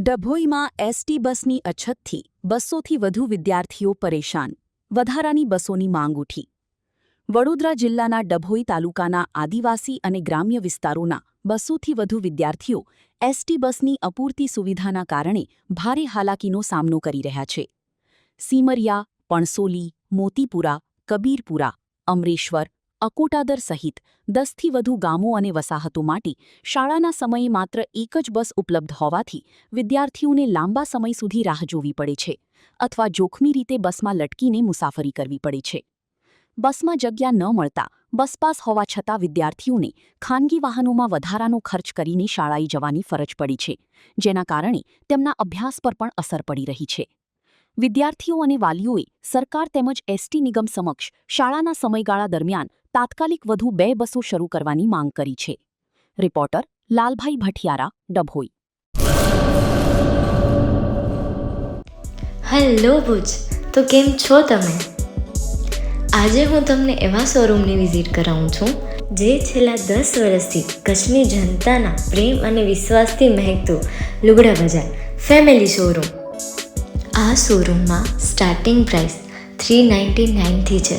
ડભોઈમાં ST બસની અછતથી 200થી વધુ વિદ્યાર્થીઓ પરેશાન. વધારાની બસોની માંગ ઉઠી. વડોદરા જિલ્લાના ડભોઈ તાલુકાના આદિવાસી અને ગ્રામ્ય વિસ્તારોના 200થી વધુ વિદ્યાર્થીઓ એસટી બસની અપૂરતી સુવિધાના કારણે ભારે હાલાકીનો સામનો કરી રહ્યા છે. સીમરિયા, પણસોલી, મોતીપુરા, કબીરપુરા, અમરેશ્વર, અકોટાદર સહિત 10થી વધુ ગામો અને વસાહતો માટે શાળાના સમયે માત્ર એક જ બસ ઉપલબ્ધ હોવાથી વિદ્યાર્થીઓને લાંબા સમય સુધી રાહ જોવી પડે છે અથવા જોખમી રીતે બસમાં લટકીને મુસાફરી કરવી પડે છે. બસમાં જગ્યા ન મળતા બસપાસ હોવા છતાં વિદ્યાર્થીઓને ખાનગી વાહનોમાં વધારાનો ખર્ચ કરીને શાળાએ જવાની ફરજ પડી છે, જેના કારણે તેમના અભ્યાસ પર પણ અસર પડી રહી છે. વિદ્યાર્થીઓ અને વાલીઓએ સરકાર તેમજ એસટી નિગમ સમક્ષ શાળાના સમયગાળા દરમિયાન તાત્કાલિક વધુ 2 બસો શરૂ કરવાની માંગ કરી છે. રિપોર્ટર લાલભાઈ ભટિયારા, ડભોઈ. હેલો ભુજ, તો કેમ છો તમે? આજે હું તમને એવા શોરૂમની વિઝિટ કરાવું છું જે છેલ્લા 10 વર્ષથી કચ્છની જનતાના પ્રેમ અને વિશ્વાસથી મહેકતું લુગડા બજાર ફેમિલી શોરૂમ. આ શોરૂમમાં સ્ટાર્ટિંગ પ્રાઇસ 399થી છે,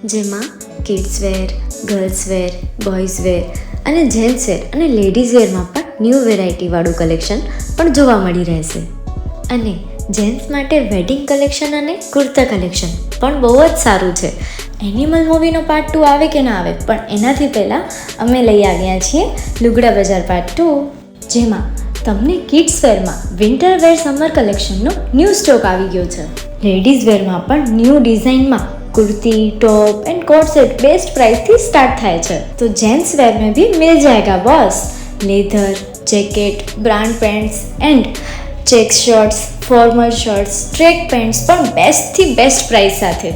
જેમાં કિડ્સવેર, ગર્લ્સવેર, બોયઝવેર અને જેન્ટ્સવેર અને લેડીઝવેરમાં પણ ન્યૂ વેરાયટીવાળું કલેક્શન પણ જોવા મળી રહેશે. અને જેન્ટ્સ માટે વેડિંગ કલેક્શન અને કુર્તા કલેક્શન પણ બહુ જ સારું છે. એનિમલ મૂવીનો પાર્ટ 2 આવે કે ના આવે, પણ એનાથી પહેલાં અમે લઈ આવ્યા છીએ લુગડા બજાર પાર્ટ 2, જેમાં તમને કિડ્સવેરમાં વિન્ટરવેર સમર કલેક્શનનો ન્યૂ સ્ટોક આવી ગયો છે. લેડીઝવેરમાં પણ ન્યૂ ડિઝાઇનમાં kurti, top and coat set best price थी स्टार्ट થાય છે. तो जेंट्स वेयर में भी मिल जाएगा boss. Leather, jacket, brand pants and check shirts, formal shirts, track pants પણ બેસ્ટથી બેસ્ટ પ્રાઇસ સાથે.